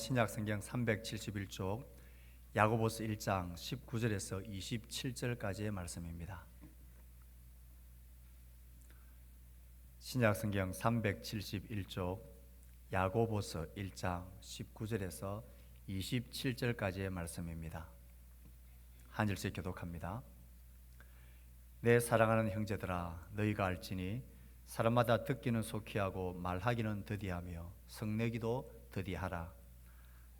신약성경 371쪽 야고보서 1장 19절에서 27절까지의 말씀입니다. 신약성경 371쪽 야고보서 1장 19절에서 27절까지의 말씀입니다. 한 절씩 교독합니다. 내 사랑하는 형제들아, 너희가 알지니 사람마다 듣기는 속히 하고 말하기는 더디하며 성내기도 더디하라.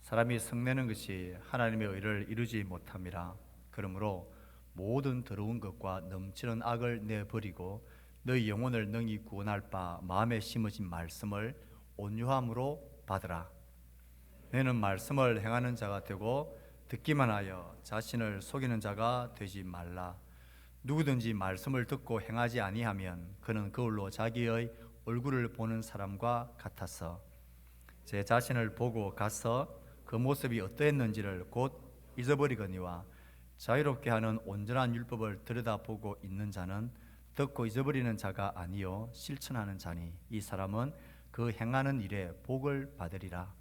사람이 성내는 것이 하나님의 의를 이루지 못함이라. 그러므로 모든 더러운 것과 넘치는 악을 내버리고 너희 영혼을 능히 구원할 바 마음에 심어진 말씀을 온유함으로 받으라. 너는 말씀을 행하는 자가 되고 듣기만 하여 자신을 속이는 자가 되지 말라. 누구든지 말씀을 듣고 행하지 아니하면 그는 거울로 자기의 얼굴을 보는 사람과 같아서 제 자신을 보고 가서 그 모습이 어떠했는지를 곧 잊어버리거니와 자유롭게 하는 온전한 율법을 들여다보고 있는 자는 듣고 잊어버리는 자가 아니요 실천하는 자니 이 사람은 그 행하는 일에 복을 받으리라.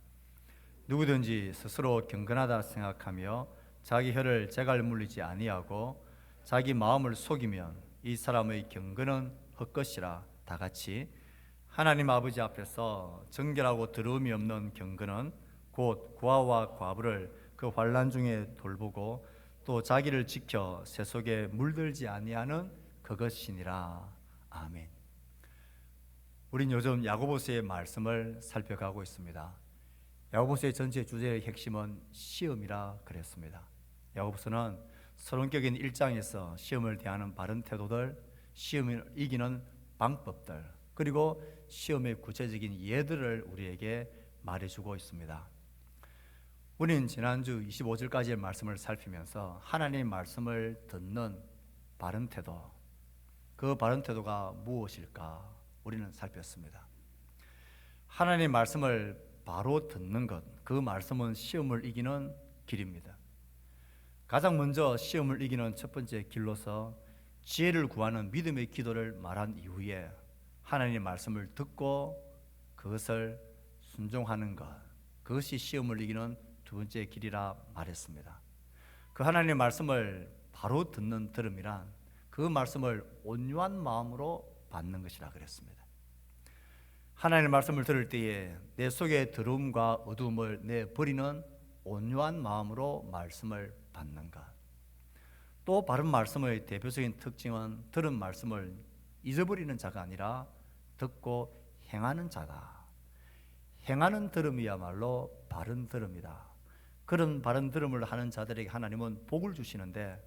누구든지 스스로 경건하다 생각하며 자기 혀를 재갈 물리지 아니하고 자기 마음을 속이면 이 사람의 경건은 헛것이라. 다같이 하나님 아버지 앞에서 정결하고 더러움이 없는 경건은 곧 고아와 과부를 그 환난 중에 돌보고 또 자기를 지켜 새 속에 물들지 아니하는 그것이니라. 아멘. 우린 요즘 야고보서의 말씀을 살펴가고 있습니다. 야고보서의 전체 주제의 핵심은 시험이라 그랬습니다. 야고보서는 서론격인 1장에서 시험을 대하는 바른 태도들, 시험을 이기는 방법들, 그리고 시험의 구체적인 예들을 우리에게 말해주고 있습니다. 우리는 지난주 25절까지의 말씀을 살피면서 하나님의 말씀을 듣는 바른 태도, 그 바른 태도가 무엇일까 우리는 살폈습니다. 하나님의 말씀을 바로 듣는 것, 그 말씀은 시험을 이기는 길입니다. 가장 먼저 시험을 이기는 첫 번째 길로서 지혜를 구하는 믿음의 기도를 말한 이후에 하나님의 말씀을 듣고 그것을 순종하는 것, 그것이 시험을 이기는 두 번째 길이라 말했습니다. 그 하나님의 말씀을 바로 듣는 들음이란 그 말씀을 온유한 마음으로 받는 것이라 그랬습니다. 하나님의 말씀을 들을 때에 내 속의 더러움과 어두움을 내버리는 온유한 마음으로 말씀을 받는 것. 또 바른 말씀의 대표적인 특징은 들은 말씀을 잊어버리는 자가 아니라 듣고 행하는 자다. 행하는 들음이야말로 바른 들음이다. 그런 바른 들음을 하는 자들에게 하나님은 복을 주시는데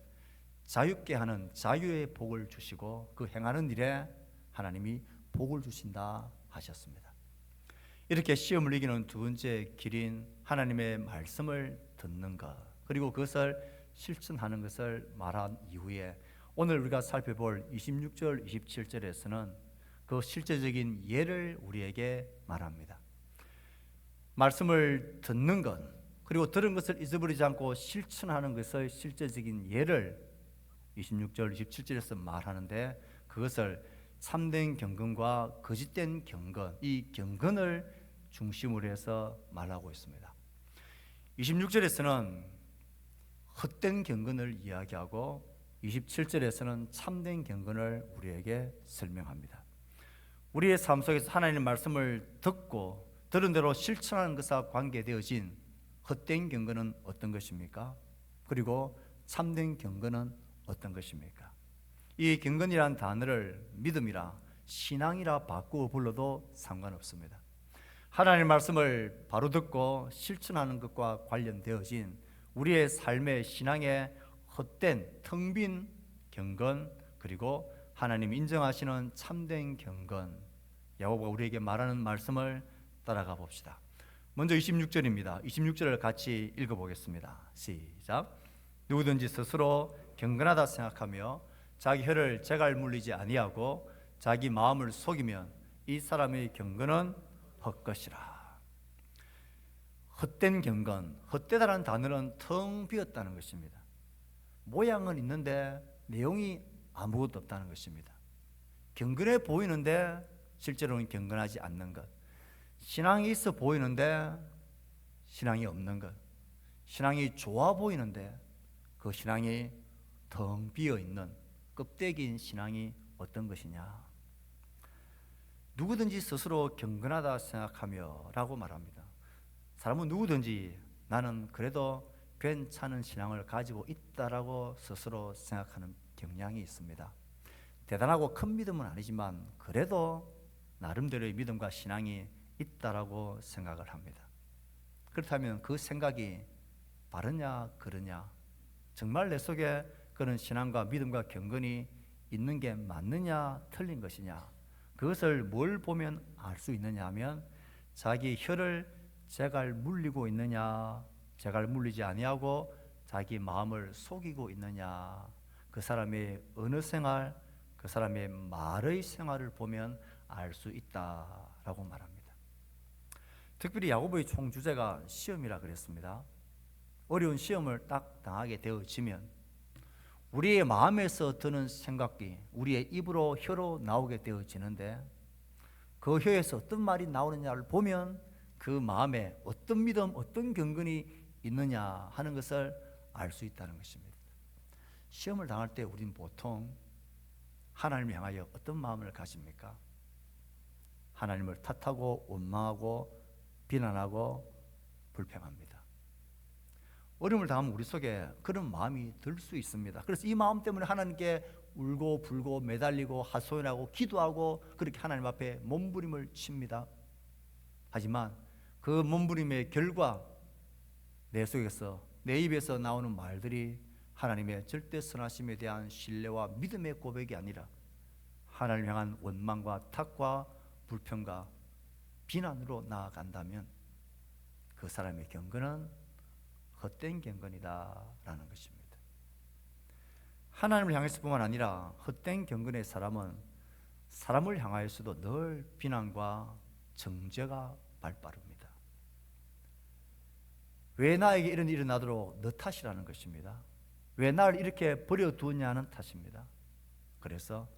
자유케 하는 자유의 복을 주시고 그 행하는 일에 하나님이 복을 주신다 하셨습니다. 이렇게 시험을 이기는 두 번째 길인 하나님의 말씀을 듣는 것, 그리고 그것을 실천하는 것을 말한 이후에 오늘 우리가 살펴볼 26절, 27절에서는 그 실제적인 예를 우리에게 말합니다. 말씀을 듣는 것, 그리고 들은 것을 잊어버리지 않고 실천하는 것의 실제적인 예를 26절, 27절에서 말하는데 그것을 참된 경건과 거짓된 경건, 이 경건을 중심으로 해서 말하고 있습니다. 26절에서는 헛된 경건을 이야기하고 27절에서는 참된 경건을 우리에게 설명합니다. 우리의 삶 속에서 하나님의 말씀을 듣고 들은 대로 실천하는 것과 관계되어진 헛된 경건은 어떤 것입니까? 그리고 참된 경건은 어떤 것입니까? 이 경건이라는 단어를 믿음이라 신앙이라 바꾸어 불러도 상관없습니다. 하나님의 말씀을 바로 듣고 실천하는 것과 관련되어진 우리의 삶의 신앙의 헛된 텅 빈 경건, 그리고 하나님 인정하시는 참된 경건, 야고보가 우리에게 말하는 말씀을 따라가 봅시다. 먼저 26절입니다. 26절을 같이 읽어보겠습니다. 시작. 누구든지 스스로 경건하다 생각하며 자기 혀를 재갈 물리지 아니하고 자기 마음을 속이면 이 사람의 경건은 헛것이라. 헛된 경건, 헛되다라는 단어는 텅 비었다는 것입니다. 모양은 있는데 내용이 아무것도 없다는 것입니다. 경건해 보이는데 실제로는 경건하지 않는 것, 신앙이 있어 보이는데 신앙이 없는 것, 신앙이 좋아 보이는데 그 신앙이 텅 비어 있는 껍데기인 신앙이 어떤 것이냐? 누구든지 스스로 경건하다 생각하며 라고 말합니다. 사람은 누구든지 나는 그래도 괜찮은 신앙을 가지고 있다라고 스스로 생각하는 경향이 있습니다. 대단하고 큰 믿음은 아니지만 그래도 나름대로의 믿음과 신앙이 있다라고 생각을 합니다. 그렇다면 그 생각이 바르냐 그르냐, 정말 내 속에 그런 신앙과 믿음과 경건이 있는 게 맞느냐 틀린 것이냐, 그것을 뭘 보면 알 수 있느냐 하면 자기 혀를 재갈 물리고 있느냐, 재갈 물리지 아니하고 자기 마음을 속이고 있느냐, 그 사람의 언어 생활, 그 사람의 말의 생활을 보면 알 수 있다라고 말합니다. 특별히 야고보의 총주제가 시험이라 그랬습니다. 어려운 시험을 딱 당하게 되어지면 우리의 마음에서 드는 생각이 우리의 입으로 혀로 나오게 되어지는데 그 혀에서 어떤 말이 나오느냐를 보면 그 마음에 어떤 믿음, 어떤 경건이 있느냐 하는 것을 알 수 있다는 것입니다. 시험을 당할 때 우리는 보통 하나님을 향하여 어떤 마음을 가집니까? 하나님을 탓하고 원망하고 비난하고 불평합니다. 어려움을 당하면 우리 속에 그런 마음이 들 수 있습니다. 그래서 이 마음 때문에 하나님께 울고 불고 매달리고 하소연하고 기도하고 그렇게 하나님 앞에 몸부림을 칩니다. 하지만 그 몸부림의 결과 내 속에서, 내 입에서 나오는 말들이 하나님의 절대 선하심에 대한 신뢰와 믿음의 고백이 아니라 하나님을 향한 원망과 탓과 불평과 비난으로 나아간다면 그 사람의 경건은 헛된 경건이다라는 것입니다. 하나님을 향해서뿐만 아니라 헛된 경건의 사람은 사람을 향하여서도 늘 비난과 정죄가 발빠릅니다. 왜 나에게 이런 일이 나도록 너 탓이라는 것입니다. 왜 나를 이렇게 버려두냐는 탓입니다. 그래서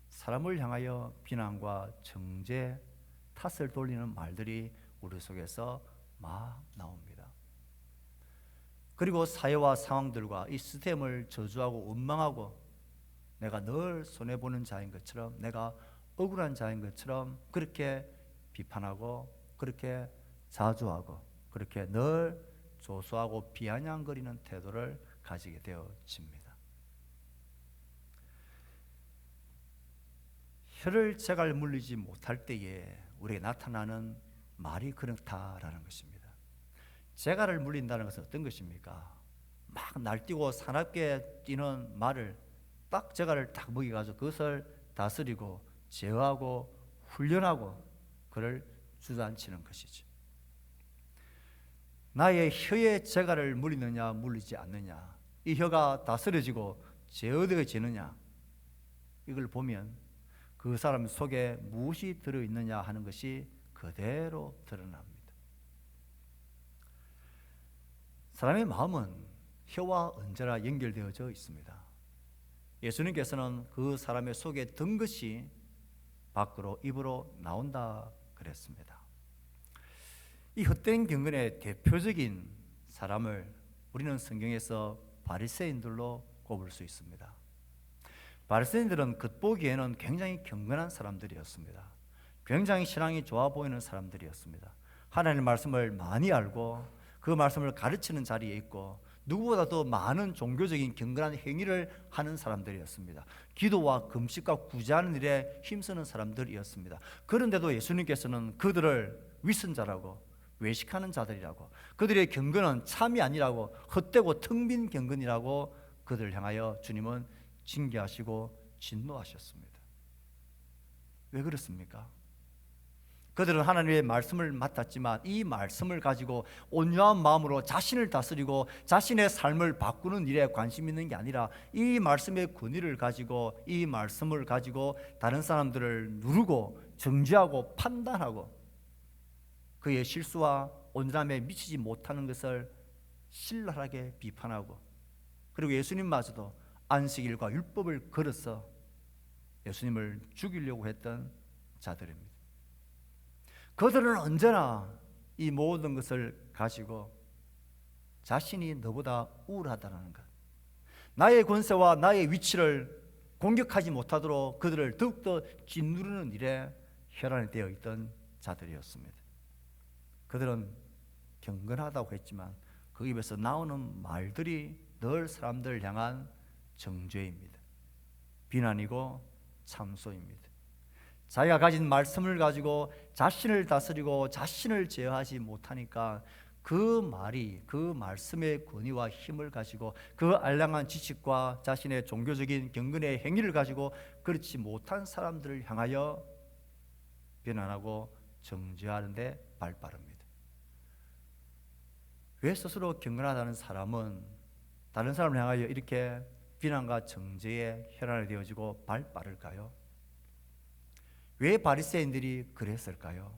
사람을 향하여 비난과 정죄, 탓을 돌리는 말들이 우리 속에서 막 나옵니다. 그리고 사회와 상황들과 이 시스템을 저주하고 원망하고 내가 늘 손해보는 자인 것처럼, 내가 억울한 자인 것처럼 그렇게 비판하고 그렇게 자주하고 그렇게 늘 조소하고 비아냥거리는 태도를 가지게 되어집니다. 혀를 재갈 물리지 못할 때에 우리에게 나타나는 말이 그렇다라는 것입니다. 재갈을 물린다는 것은 어떤 것입니까? 막 날뛰고 사납게 뛰는 말을 딱 재갈을 딱 먹여가지고 그것을 다스리고 제어하고 훈련하고 그를 주저앉히는 것이죠. 나의 혀에 재갈을 물리느냐 물리지 않느냐, 이 혀가 다스려지고 제어되어지느냐, 이걸 보면 그 사람 속에 무엇이 들어있느냐 하는 것이 그대로 드러납니다. 사람의 마음은 혀와 언제나 연결되어져 있습니다. 예수님께서는 그 사람의 속에 든 것이 밖으로 입으로 나온다 그랬습니다. 이 헛된 경건의 대표적인 사람을 우리는 성경에서 바리새인들로 꼽을 수 있습니다. 바리새인들은 겉보기에는 굉장히 경건한 사람들이었습니다. 굉장히 신앙이 좋아 보이는 사람들이었습니다. 하나님의 말씀을 많이 알고 그 말씀을 가르치는 자리에 있고 누구보다 더 많은 종교적인 경건한 행위를 하는 사람들이었습니다. 기도와 금식과 구제하는 일에 힘쓰는 사람들이었습니다. 그런데도 예수님께서는 그들을 위선자라고, 외식하는 자들이라고, 그들의 경건은 참이 아니라고, 헛되고 텅 빈 경건이라고 그들을 향하여 주님은 징계하시고 진노하셨습니다. 왜 그렇습니까? 그들은 하나님의 말씀을 맡았지만 이 말씀을 가지고 온유한 마음으로 자신을 다스리고 자신의 삶을 바꾸는 일에 관심 있는 게 아니라 이 말씀의 권위를 가지고, 이 말씀을 가지고 다른 사람들을 누르고 정죄하고 판단하고 그의 실수와 온전함에 미치지 못하는 것을 신랄하게 비판하고, 그리고 예수님마저도 안식일과 율법을 걸어서 예수님을 죽이려고 했던 자들입니다. 그들은 언제나 이 모든 것을 가지고 자신이 너보다 우월하다는 것, 나의 권세와 나의 위치를 공격하지 못하도록 그들을 더욱더 짓누르는 일에 혈안이 되어 있던 자들이었습니다. 그들은 경건하다고 했지만 그 입에서 나오는 말들이 늘 사람들을 향한 정죄입니다. 비난이고 참소입니다. 자기가 가진 말씀을 가지고 자신을 다스리고 자신을 제어하지 못하니까 그 말이, 그 말씀의 권위와 힘을 가지고 그 알량한 지식과 자신의 종교적인 경건의 행위를 가지고 그렇지 못한 사람들을 향하여 비난하고 정죄하는 데 발빠릅니다. 왜 스스로 경건하다는 사람은 다른 사람을 향하여 이렇게 비난과 정죄에 혈안이 되어지고 발빠를까요? 왜 바리새인들이 그랬을까요?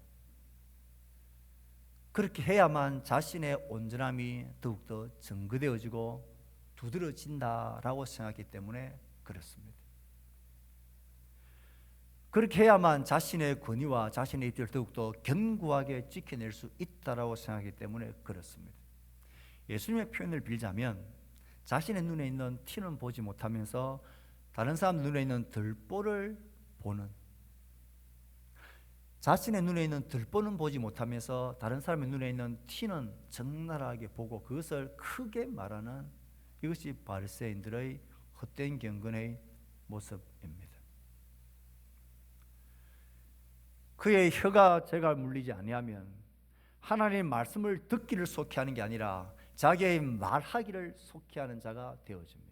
그렇게 해야만 자신의 온전함이 더욱더 증거되어지고 두드러진다라고 생각했기 때문에 그렇습니다. 그렇게 해야만 자신의 권위와 자신의 입지를 더욱더 견고하게 지켜낼 수 있다라고 생각하기 때문에 그렇습니다. 예수님의 표현을 빌자면 자신의 눈에 있는 티는 보지 못하면서 다른 사람 눈에 있는 들보를 보는, 자신의 눈에 있는 들보는 보지 못하면서 다른 사람의 눈에 있는 티는 적나라하게 보고 그것을 크게 말하는, 이것이 바리새인들의 헛된 경건의 모습입니다. 그의 혀가 죄가 물리지 아니하면 하나님의 말씀을 듣기를 속히하는 게 아니라 자기의 말하기를 속히하는 자가 되어집니다.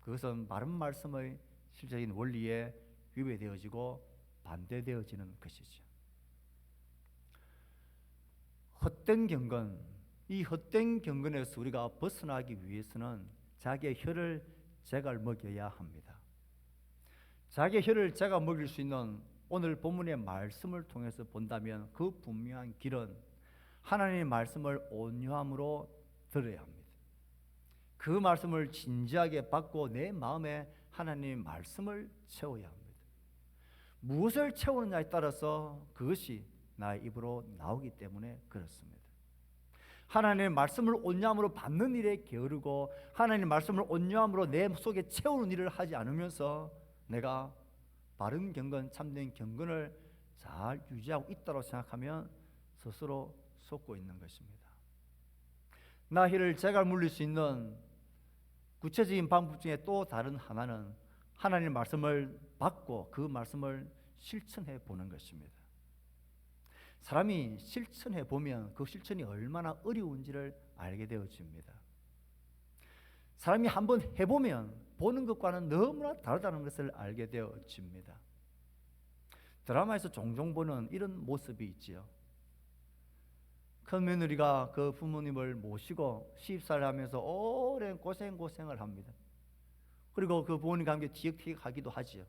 그것은 바른 말씀의 실제적인 원리에 위배되어지고 반대되어지는 것이죠. 헛된 경건, 이 헛된 경건에서 우리가 벗어나기 위해서는 자기의 혀를 제갈 먹여야 합니다. 자기의 혀를 제가 먹일 수 있는 오늘 본문의 말씀을 통해서 본다면 그 분명한 길은 하나님의 말씀을 온유함으로 들어야 합니다. 그 말씀을 진지하게 받고 내 마음에 하나님의 말씀을 채워야 합니다. 무엇을 채우느냐에 따라서 그것이 나의 입으로 나오기 때문에 그렇습니다. 하나님의 말씀을 온유함으로 받는 일에 게으르고 하나님의 말씀을 온유함으로 내 속에 채우는 일을 하지 않으면서 내가 바른 경건, 참된 경건을 잘 유지하고 있다고 생각하면 스스로 속고 있는 것입니다. 나 혀를 제갈 물릴 수 있는 구체적인 방법 중에 또 다른 하나는 하나님의 말씀을 받고 그 말씀을 실천해 보는 것입니다. 사람이 실천해 보면 그 실천이 얼마나 어려운지를 알게 되어집니다. 사람이 한번 해보면 보는 것과는 너무나 다르다는 것을 알게 되어집니다. 드라마에서 종종 보는 이런 모습이 있지요. 큰 며느리가 그 부모님을 모시고 시집살이를 하면서 오랜 고생을 합니다. 그리고 그 부모님과 함께 티격태격하기도 하지요.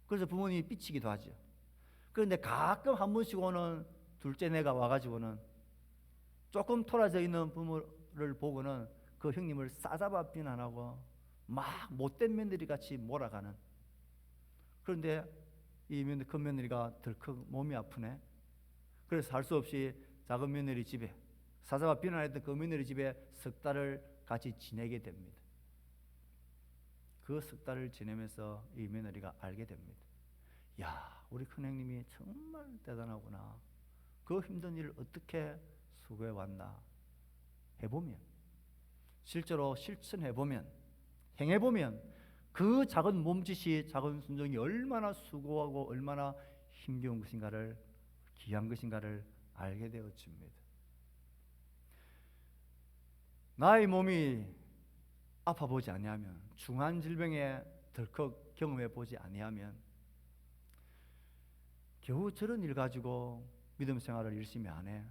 그래서 부모님이 삐치기도 하죠. 그런데 가끔 한 번씩 오는 둘째네가 와가지고는 조금 토라져 있는 부모를 보고는 그 형님을 싸잡아 비난하고 막 못된 며느리 같이 몰아가는. 그런데 이 큰 며느리가 덜컥 몸이 아프네. 그래서 할 수 없이 작은 며느리 집에, 싸잡아 비난했던 그 며느리 집에 석 달을 같이 지내게 됩니다. 그 석 달을 지내면서 이 며느리가 알게 됩니다. 야, 우리 큰형님이 정말 대단하구나. 그 힘든 일을 어떻게 수고해 왔나 해보면, 실제로 실천해보면, 행해보면 그 작은 몸짓이, 작은 순종이 얼마나 수고하고 얼마나 힘겨운 것인가를, 귀한 것인가를 알게 되어집니다. 나의 몸이 아파보지 아니하면, 중한 질병에 덜컥 경험해보지 아니하면 겨우 저런 일 가지고 믿음 생활을 열심히 안 해.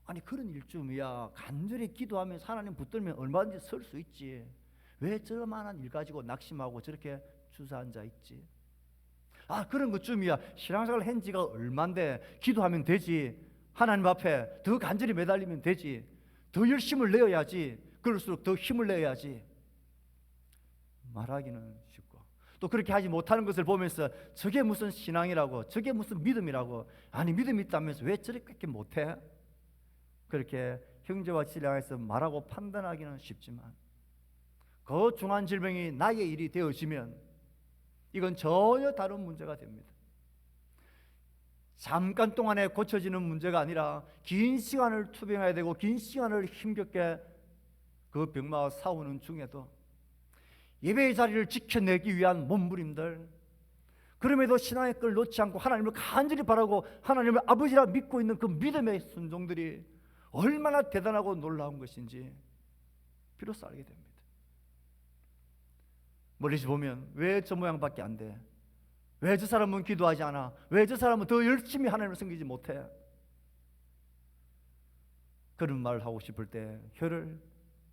아니 그런 일쯤이야 간절히 기도하면서 하나님 붙들면 얼마든지 설 수 있지. 왜 저만한 일 가지고 낙심하고 저렇게 주저앉아 있지? 아 그런 것쯤이야 신앙생활 한 지가 얼만데 기도하면 되지. 하나님 앞에 더 간절히 매달리면 되지. 더 열심을 내어야지. 그럴수록 더 힘을 내야지. 말하기는 쉽고 또 그렇게 하지 못하는 것을 보면서 저게 무슨 신앙이라고, 저게 무슨 믿음이라고, 아니 믿음이 있다면서 왜 저렇게 못해? 그렇게 형제와 신랑에서 말하고 판단하기는 쉽지만 그 중한 질병이 나의 일이 되어지면 이건 전혀 다른 문제가 됩니다. 잠깐 동안에 고쳐지는 문제가 아니라 긴 시간을 투병해야 되고 긴 시간을 힘겹게 그 병마와 싸우는 중에도 예배의 자리를 지켜내기 위한 몸부림들, 그럼에도 신앙의 끈을 놓지 않고 하나님을 간절히 바라고 하나님을 아버지라 믿고 있는 그 믿음의 순종들이 얼마나 대단하고 놀라운 것인지 비로소 알게 됩니다. 멀리서 보면 왜 저 모양밖에 안 돼? 왜 저 사람은 기도하지 않아? 왜 저 사람은 더 열심히 하나님을 섬기지 못해? 그런 말을 하고 싶을 때 혀를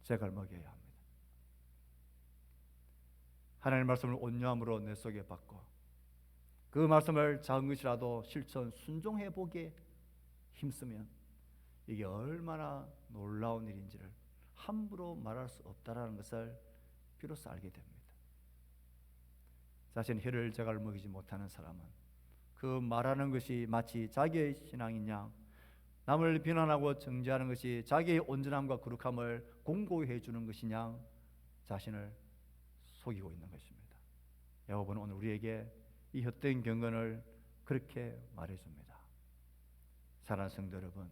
제갈 먹여야 합니다. 하나님의 말씀을 온유함으로 내 속에 받고 그 말씀을 작은 것이라도 실천 순종해 보기에 힘쓰면 이게 얼마나 놀라운 일인지를 함부로 말할 수 없다라는 것을 비로소 알게 됩니다. 자신 혀를 제갈 먹이지 못하는 사람은 그 말하는 것이 마치 자기의 신앙인 양, 남을 비난하고 정죄하는 것이 자기의 온전함과 거룩함을 공고히 해주는 것이냐 자신을 속이고 있는 것입니다. 야고보는 오늘 우리에게 이 헛된 경건을 그렇게 말해줍니다. 사랑하는 성도 여러분,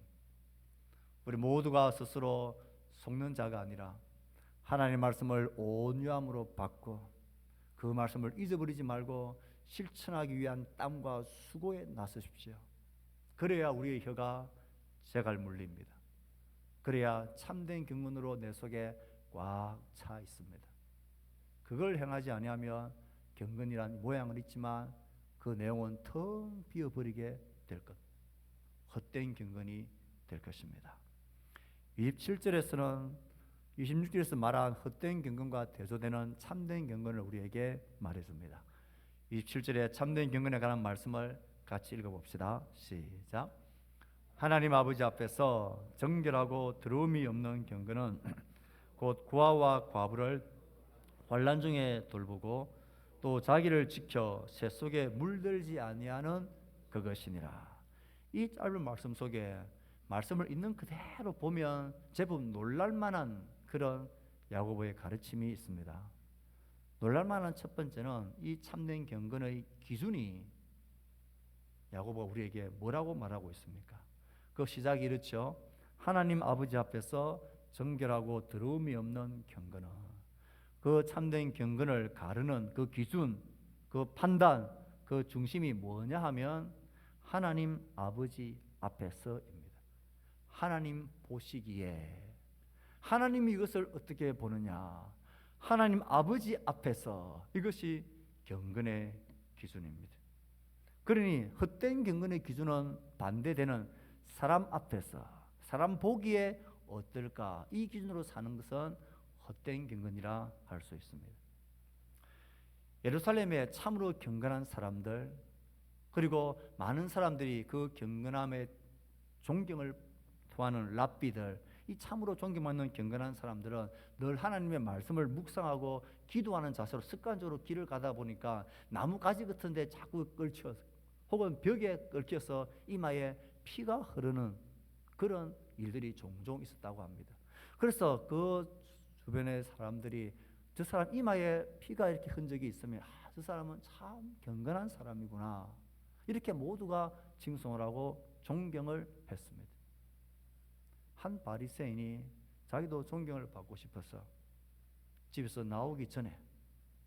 우리 모두가 스스로 속는 자가 아니라 하나님의 말씀을 온유함으로 받고 그 말씀을 잊어버리지 말고 실천하기 위한 땀과 수고에 나서십시오. 그래야 우리의 혀가 제갈 물립니다. 그래야 참된 경건으로 내 속에 꽉 차 있습니다. 그걸 행하지 아니하면 경건이란 모양은 있지만 그 내용은 텅 비어버리게 될 것, 헛된 경건이 될 것입니다. 27절에서는 26절에서 말한 헛된 경건과 대조되는 참된 경건을 우리에게 말해줍니다. 27절에 참된 경건에 관한 말씀을 같이 읽어봅시다. 시작. 하나님 아버지 앞에서 정결하고 더러움이 없는 경건은 곧 고아와 과부를 환난 중에 돌보고 또 자기를 지켜 새 속에 물들지 아니하는 그것이니라. 이 짧은 말씀 속에 말씀을 있는 그대로 보면 제법 놀랄만한 그런 야고보의 가르침이 있습니다. 놀랄만한 첫 번째는 이 참된 경건의 기준이 야고보가 우리에게 뭐라고 말하고 있습니까? 그 시작이 이렇죠. 하나님 아버지 앞에서 정결하고 더러움이 없는 경건은, 그 참된 경건을 가르는 그 기준, 그 판단, 그 중심이 뭐냐 하면 하나님 아버지 앞에서입니다. 하나님 보시기에 하나님이 이것을 어떻게 보느냐, 하나님 아버지 앞에서 이것이 경건의 기준입니다. 그러니 헛된 경건의 기준은 반대되는 사람 앞에서 사람 보기에 어떨까, 이 기준으로 사는 것은 헛된 경건이라 할 수 있습니다. 예루살렘에 참으로 경건한 사람들, 그리고 많은 사람들이 그 경건함에 존경을 토하는 랍비들, 이 참으로 존경받는 경건한 사람들은 늘 하나님의 말씀을 묵상하고 기도하는 자세로 습관적으로 길을 가다 보니까 나무 가지 같은 데 자꾸 걸쳐 혹은 벽에 걸쳐서 이마에 피가 흐르는 그런 일들이 종종 있었다고 합니다. 그래서 그 주변의 사람들이 저 사람 이마에 피가 이렇게 흔적이 있으면 저 사람은 참 경건한 사람이구나, 이렇게 모두가 칭송을 하고 존경을 했습니다. 한 바리새인이 자기도 존경을 받고 싶어서 집에서 나오기 전에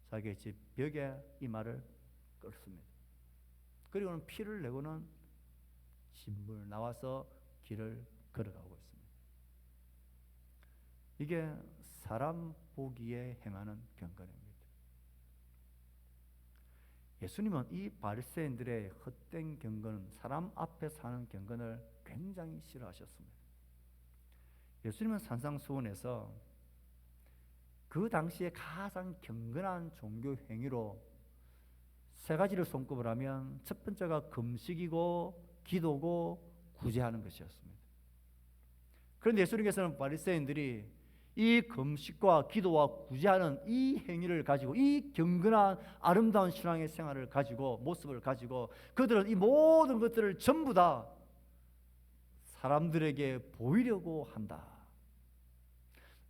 자기의 집 벽에 이마를 긁습니다. 그리고는 피를 내고는 집을 나와서 길을 걸어가고 있습니다. 이게 사람 보기에 행하는 경건입니다. 예수님은 이 바리새인들의 헛된 경건, 사람 앞에 사는 경건을 굉장히 싫어하셨습니다. 예수님은 산상수훈에서 그 당시에 가장 경건한 종교 행위로 세 가지를 손꼽을 하면 첫 번째가 금식이고 기도고 구제하는 것이었습니다. 그런데 예수님께서는 바리새인들이 이 금식과 기도와 구제하는 이 행위를 가지고, 이 경건한 아름다운 신앙의 생활을 가지고, 모습을 가지고 그들은 이 모든 것들을 전부 다 사람들에게 보이려고 한다.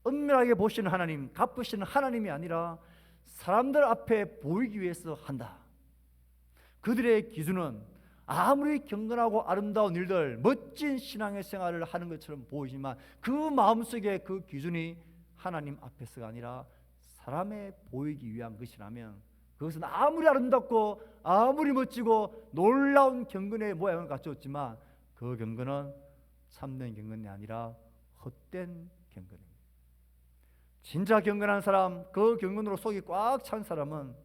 은밀하게 보시는 하나님, 갚으시는 하나님이 아니라 사람들 앞에 보이기 위해서 한다. 그들의 기준은 아무리 경건하고 아름다운 일들, 멋진 신앙의 생활을 하는 것처럼 보이지만 그 마음속에 그 기준이 하나님 앞에서가 아니라 사람에 보이기 위한 것이라면, 그것은 아무리 아름답고 아무리 멋지고 놀라운 경건의 모양을 갖추었지만 그 경건은 참된 경건이 아니라 헛된 경건입니다. 진짜 경건한 사람, 그 경건으로 속이 꽉 찬 사람은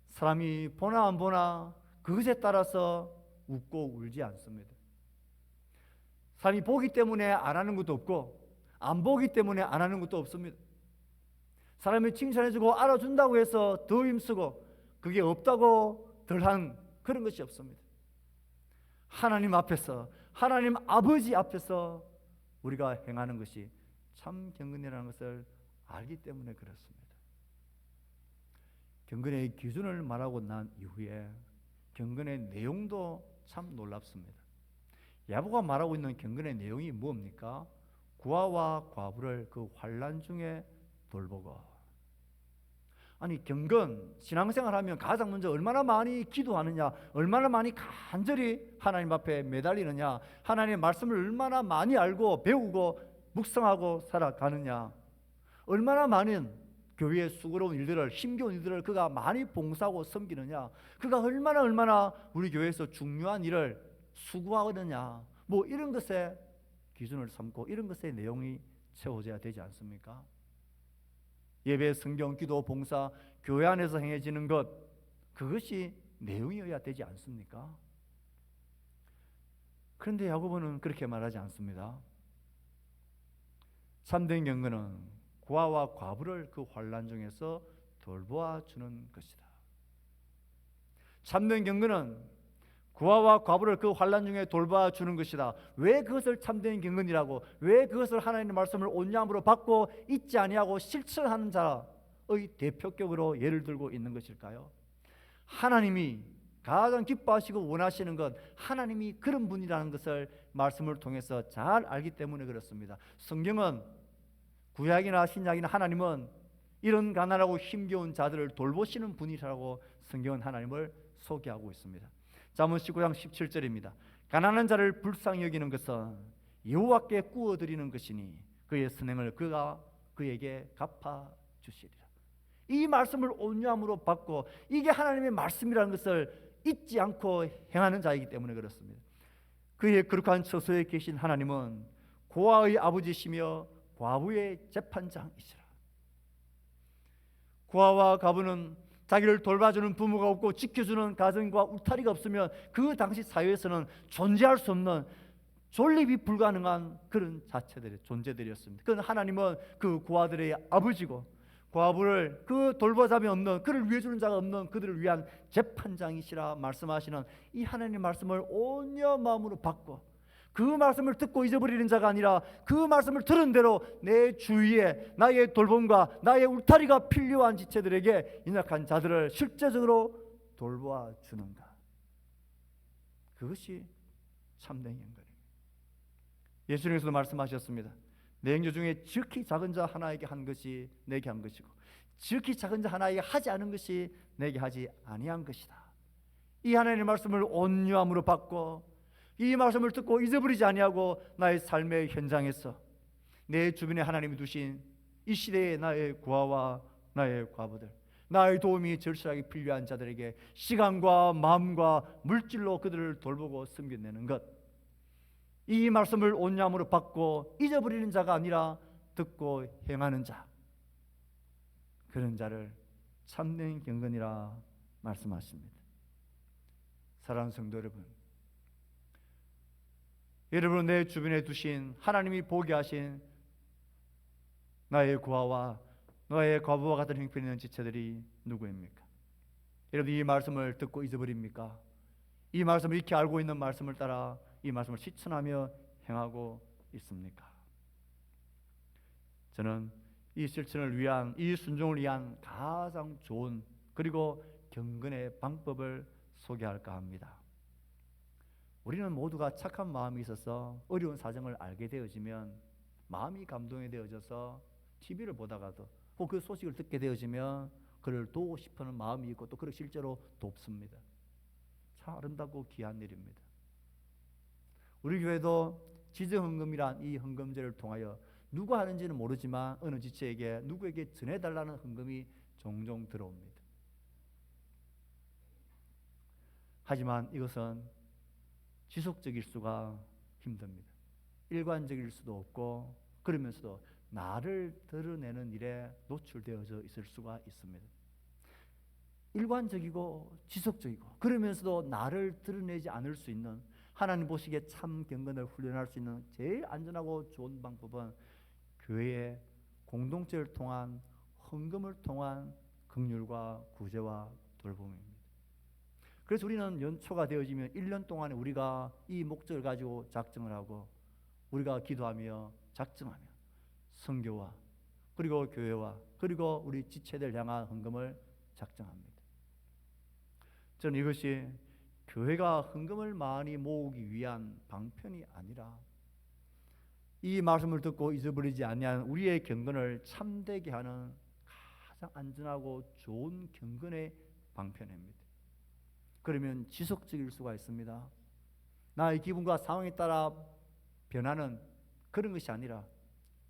사람이 보나 안 보나 그것에 따라서 웃고 울지 않습니다. 사람이 보기 때문에 안 하는 것도 없고 안 보기 때문에 안 하는 것도 없습니다. 사람이 칭찬해주고 알아준다고 해서 더 힘쓰고 그게 없다고 덜한 그런 것이 없습니다. 하나님 앞에서, 하나님 아버지 앞에서 우리가 행하는 것이 참 경건이라는 것을 알기 때문에 그렇습니다. 경건의 기준을 말하고 난 이후에 경건의 내용도 참 놀랍습니다. 야고보가 말하고 있는 경건의 내용이 뭡니까? 구하와 과부를 그 환난 중에 돌보고. 아니, 경건, 신앙생활하면 가장 먼저 얼마나 많이 기도하느냐, 얼마나 많이 간절히 하나님 앞에 매달리느냐, 하나님의 말씀을 얼마나 많이 알고 배우고 묵상하고 살아가느냐, 얼마나 많은 교회의 수고로운 일들을, 힘겨운 일들을 그가 많이 봉사하고 섬기느냐, 그가 얼마나 우리 교회에서 중요한 일을 수고하느냐, 뭐 이런 것에 기준을 삼고 이런 것의 내용이 채워져야 되지 않습니까? 예배, 성경, 기도, 봉사, 교회 안에서 행해지는 것, 그것이 내용이어야 되지 않습니까? 그런데 야고보는 그렇게 말하지 않습니다. 참된 경건은 고아와 과부를 그 환난 중에서 돌보아 주는 것이다. 참된 경건은 고아와 과부를 그 환난 중에 돌보아 주는 것이다. 왜 그것을 참된 경건이라고, 왜 그것을 하나님의 말씀을 온유함으로 받고 잊지 아니하고 실천하는 자의 대표격으로 예를 들고 있는 것일까요? 하나님이 가장 기뻐하시고 원하시는 것, 하나님이 그런 분이라는 것을 말씀을 통해서 잘 알기 때문에 그렇습니다. 성경은, 구약이나 신약이나 하나님은 이런 가난하고 힘겨운 자들을 돌보시는 분이라고 성경은 하나님을 소개하고 있습니다. 잠언 19장 17절입니다. 가난한 자를 불쌍히 여기는 것은 여호와께 구워드리는 것이니 그의 선행을 그가 그에게 갚아주시리라. 이 말씀을 온유함으로 받고 이게 하나님의 말씀이라는 것을 잊지 않고 행하는 자이기 때문에 그렇습니다. 그의 거룩한 처소에 계신 하나님은 고아의 아버지시며 과부의 재판장이시라. 고아와 과부는 자기를 돌봐주는 부모가 없고 지켜주는 가정과 울타리가 없으면 그 당시 사회에서는 존재할 수 없는, 존립이 불가능한 그런 자체들의 존재들이었습니다. 그건 하나님은 그 고아들의 아버지고 과부를 그 돌보자면 없는, 그를 위해주는 자가 없는 그들을 위한 재판장이시라 말씀하시는 이 하나님의 말씀을 온유한 마음으로 받고 그 말씀을 듣고 잊어버리는 자가 아니라 그 말씀을 들은 대로 내 주위에 나의 돌봄과 나의 울타리가 필요한 지체들에게 연약한 자들을 실제적으로 돌보아 주는가, 그것이 참된 경건입니다. 예수님께서도 말씀하셨습니다. 내 행조 중에 지극히 작은 자 하나에게 한 것이 내게 한 것이고 지극히 작은 자 하나에게 하지 않은 것이 내게 하지 아니한 것이다. 이 하나님의 말씀을 온유함으로 받고 이 말씀을 듣고 잊어버리지 아니하고 나의 삶의 현장에서 내 주변에 하나님이 두신 이 시대의 나의 고아와 나의 과부들, 나의 도움이 절실하게 필요한 자들에게 시간과 마음과 물질로 그들을 돌보고 섬겨내는 것, 이 말씀을 온유함으로 받고 잊어버리는 자가 아니라 듣고 행하는 자, 그런 자를 참된 경건이라 말씀하십니다. 사랑하는 성도 여러분, 여러분 내 주변에 두신 하나님이 보게 하신 나의 고아와 나의 과부와 같은 형편이 있는 지체들이 누구입니까? 여러분 이 말씀을 듣고 잊어버립니까? 이 말씀을 익히 알고 있는 말씀을 따라 이 말씀을 실천하며 행하고 있습니까? 저는 이 실천을 위한, 이 순종을 위한 가장 좋은 그리고 경건의 방법을 소개할까 합니다. 우리는 모두가 착한 마음이 있어서 어려운 사정을 알게 되어지면 마음이 감동이 되어져서 TV를 보다가도 혹 그 소식을 듣게 되어지면 그를 도우고 싶어하는 마음이 있고 또 그를 실제로 돕습니다. 참 아름답고 귀한 일입니다. 우리 교회도 지정헌금이란 이 헌금제를 통하여 누가 하는지는 모르지만 어느 지체에게 누구에게 전해달라는 헌금이 종종 들어옵니다. 하지만 이것은 지속적일 수가 힘듭니다. 일관적일 수도 없고 그러면서도 나를 드러내는 일에 노출되어져 있을 수가 있습니다. 일관적이고 지속적이고 그러면서도 나를 드러내지 않을 수 있는, 하나님 보시기에 참 경건을 훈련할 수 있는 제일 안전하고 좋은 방법은 교회의 공동체를 통한 헌금을 통한 긍휼과 구제와 돌봄입니다. 그래서 우리는 연초가 되어지면 1년 동안에 우리가 이 목적을 가지고 작정을 하고 우리가 기도하며 작정하며 선교와 그리고 교회와 그리고 우리 지체들 향한 헌금을 작정합니다. 저는 이것이 교회가 헌금을 많이 모으기 위한 방편이 아니라 이 말씀을 듣고 잊어버리지 아니하는 우리의 경건을 참되게 하는 가장 안전하고 좋은 경건의 방편입니다. 그러면 지속적일 수가 있습니다. 나의 기분과 상황에 따라 변하는 그런 것이 아니라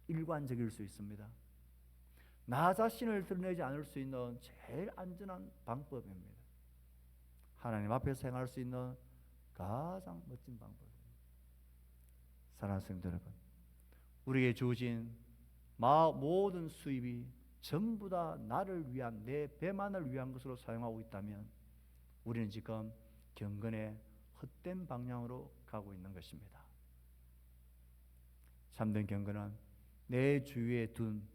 일관적일 수 있습니다. 나 자신을 드러내지 않을 수 있는 제일 안전한 방법입니다. 하나님 앞에서 행할 수 있는 가장 멋진 방법입니다. 사랑하는 성도 여러분, 우리에게 주어진 모든 수입이 전부 다 나를 위한, 내 배만을 위한 것으로 사용하고 있다면 우리는 지금 경건의 헛된 방향으로 가고 있는 것입니다. 참된 경건은 내 주위에 둔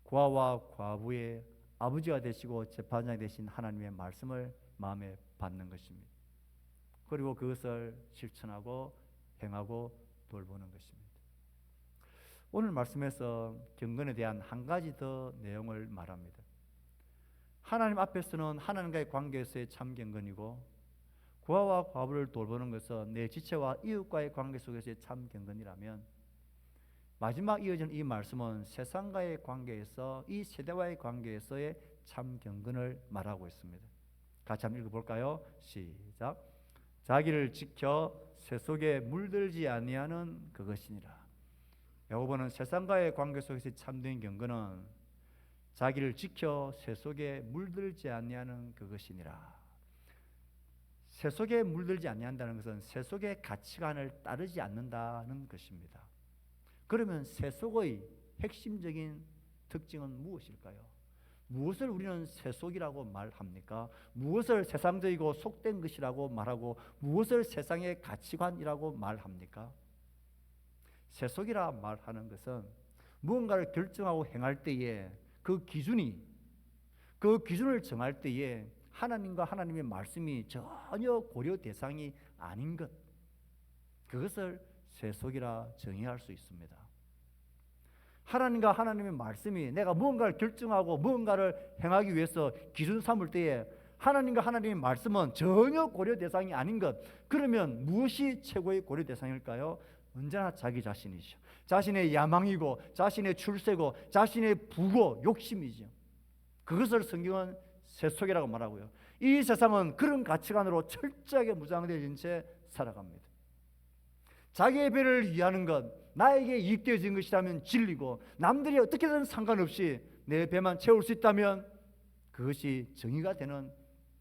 고아와 과부의 아버지가 되시고 재판장이 되신 하나님의 말씀을 마음에 받는 것입니다. 그리고 그것을 실천하고 행하고 돌보는 것입니다. 오늘 말씀에서 경건에 대한 한 가지 더 내용을 말합니다. 하나님 앞에서는 하나님과의 관계에서의 참 경건이고 고아와 과부를 돌보는 것은 내 지체와 이웃과의 관계 속에서의 참 경건이라면 마지막 이어지는 이 말씀은 세상과의 관계에서, 이 세대와의 관계에서의 참 경건을 말하고 있습니다. 같이 한번 읽어볼까요? 시작. 자기를 지켜 새 속에 물들지 아니하는 그것이니라. 야고보는 세상과의 관계 속에서 참된 경건은 자기를 지켜 새 속에 물들지 아니하는 그것이니라. 새 속에 물들지 아니한다는 것은 새 속의 가치관을 따르지 않는다는 것입니다. 그러면 새 속의 핵심적인 특징은 무엇일까요? 무엇을 우리는 새 속이라고 말합니까? 무엇을 세상적이고 속된 것이라고 말하고 무엇을 세상의 가치관이라고 말합니까? 새 속이라 말하는 것은 무언가를 결정하고 행할 때에 그 기준을 정할 때에 하나님과 하나님의 말씀이 전혀 고려 대상이 아닌 것, 그것을 새 속이라 정의할 수 있습니다. 하나님과 하나님의 말씀이 내가 무언가를 결정하고 무언가를 행하기 위해서 기준 삼을 때에 하나님과 하나님의 말씀은 전혀 고려 대상이 아닌 것, 그러면 무엇이 최고의 고려 대상일까요? 언제나 자기 자신이죠. 자신의 야망이고 자신의 출세고 자신의 부고 욕심이죠. 그것을 성경은 새 속이라고 말하고요. 이 세상은 그런 가치관으로 철저하게 무장되어진 채 살아갑니다. 자기의 배를 위하는 것, 나에게 이익되어진 것이라면 진리고 남들이 어떻게든 상관없이 내 배만 채울 수 있다면 그것이 정의가 되는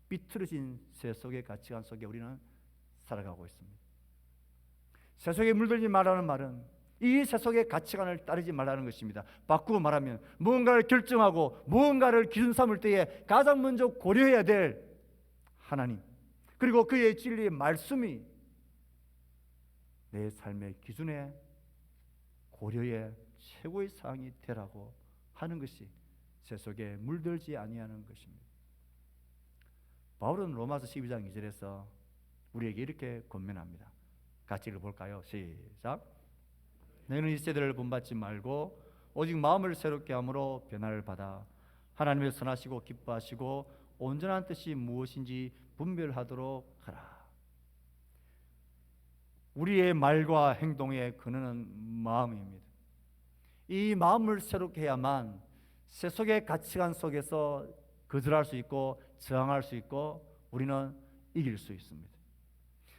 비틀어진 새 속의 가치관 속에 우리는 살아가고 있습니다. 새 속에 물들지 말라는 말은 이 새 속의 가치관을 따르지 말라는 것입니다. 바꾸어 말하면 무언가를 결정하고 무언가를 기준 삼을 때에 가장 먼저 고려해야 될 하나님, 그리고 그의 진리의 말씀이 내 삶의 기준에 고려의 최고의 사항이 되라고 하는 것이 새 속에 물들지 아니하는 것입니다. 바울은 로마서 12장 2절에서 우리에게 이렇게 권면합니다. 같이 읽어볼까요? 시작. 너희는 이 세대를 본받지 말고 오직 마음을 새롭게 함으로 변화를 받아 하나님의 선하시고 기뻐하시고 온전한 뜻이 무엇인지 분별하도록 하라. 우리의 말과 행동의 근원은 마음입니다. 이 마음을 새롭게 해야만 세속의 가치관 속에서 거절할 수 있고 저항할 수 있고 우리는 이길 수 있습니다.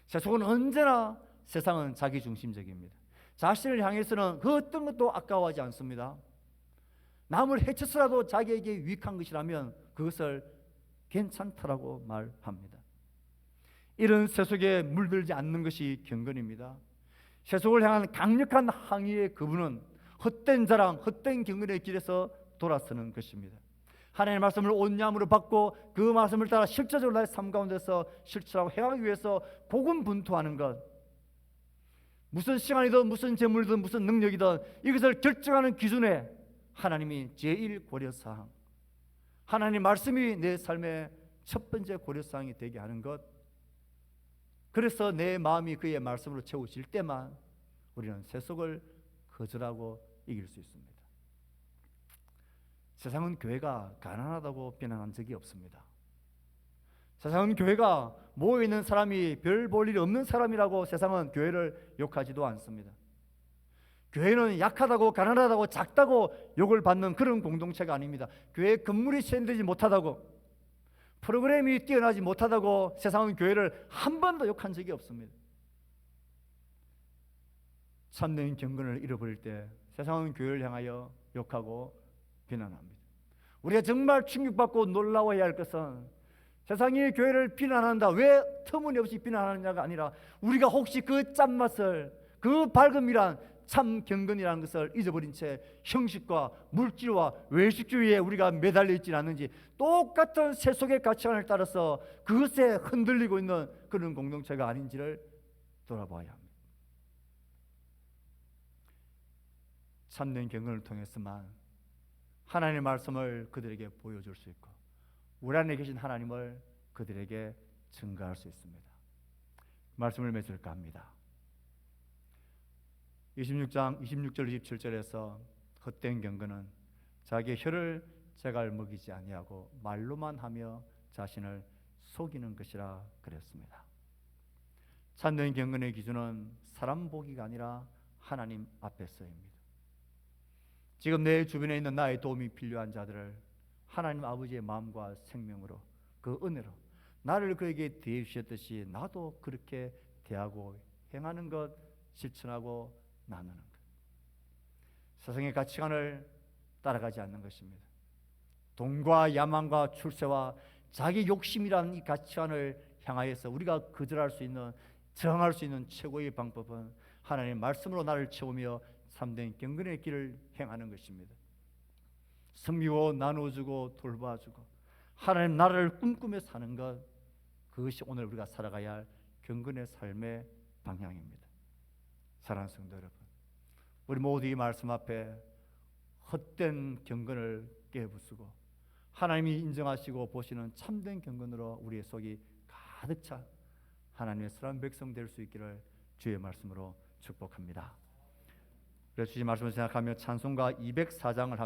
세속은 언제나 세상은 자기중심적입니다. 자신을 향해서는 그 어떤 것도 아까워하지 않습니다. 남을 해쳐서라도 자기에게 유익한 것이라면 그것을 괜찮다라고 말합니다. 이런 세속에 물들지 않는 것이 경건입니다. 세속을 향한 강력한 항의의 그분은 헛된 자랑, 헛된 경건의 길에서 돌아서는 것입니다. 하나님의 말씀을 온유함으로 받고 그 말씀을 따라 실제적으로 나의 삶 가운데서 실천하고 행하기 위해서 고군분투하는 것, 무슨 시간이든 무슨 재물이든 무슨 능력이든 이것을 결정하는 기준에 하나님이 제일 고려사항, 하나님의 말씀이 내 삶의 첫 번째 고려사항이 되게 하는 것, 그래서 내 마음이 그의 말씀으로 채워질 때만 우리는 세속을 거절하고 이길 수 있습니다. 세상은 교회가 가난하다고 비난한 적이 없습니다. 세상은 교회가 모여있는 사람이 별 볼 일이 없는 사람이라고 세상은 교회를 욕하지도 않습니다. 교회는 약하다고 가난하다고 작다고 욕을 받는 그런 공동체가 아닙니다. 교회 건물이 세련되지 못하다고, 프로그램이 뛰어나지 못하다고 세상은 교회를 한 번도 욕한 적이 없습니다. 참된 경건을 잃어버릴 때 세상은 교회를 향하여 욕하고 비난합니다. 우리가 정말 충격받고 놀라워해야 할 것은 세상이 교회를 비난한다, 왜 터무니없이 비난하느냐가 아니라 우리가 혹시 그 짠맛을, 그 밝음이란 참 경건이라는 것을 잊어버린 채 형식과 물질과 외식주의에 우리가 매달려 있지는 않는지, 똑같은 세속의 가치관을 따라서 그것에 흔들리고 있는 그런 공동체가 아닌지를 돌아봐야 합니다. 참된 경건을 통해서만 하나님의 말씀을 그들에게 보여줄 수 있고 우리 안에 계신 하나님을 그들에게 증거할 수 있습니다. 말씀을 맺을까 합니다. 26장 26절 27절에서 헛된 경건은 자기의 혀를 재갈 먹이지 아니하고 말로만 하며 자신을 속이는 것이라 그랬습니다. 참된 경건의 기준은 사람 보기가 아니라 하나님 앞에서입니다. 지금 내 주변에 있는 나의 도움이 필요한 자들을 하나님 아버지의 마음과 생명으로, 그 은혜로 나를 그에게 대해 주셨듯이 나도 그렇게 대하고 행하는 것, 실천하고 나누는 것. 세상의 가치관을 따라가지 않는 것입니다. 돈과 야망과 출세와 자기 욕심이라는 이 가치관을 향하여서 우리가 거절할 수 있는, 저항할 수 있는 최고의 방법은 하나님의 말씀으로 나를 채우며 참된 경건의 길을 행하는 것입니다. 섬기고 나눠주고 돌봐주고 하나님 나라를 꿈꾸며 사는 것, 그것이 오늘 우리가 살아가야 할 경건의 삶의 방향입니다. 사랑하는 성도 여러분, 우리 모두 이 말씀 앞에 헛된 경건을 깨부수고 하나님이 인정하시고 보시는 참된 경건으로 우리의 속이 가득 차 하나님의 사랑하는 백성 될 수 있기를 주의 말씀으로 축복합니다. 그래서 주의 말씀을 생각하며 찬송가 204장을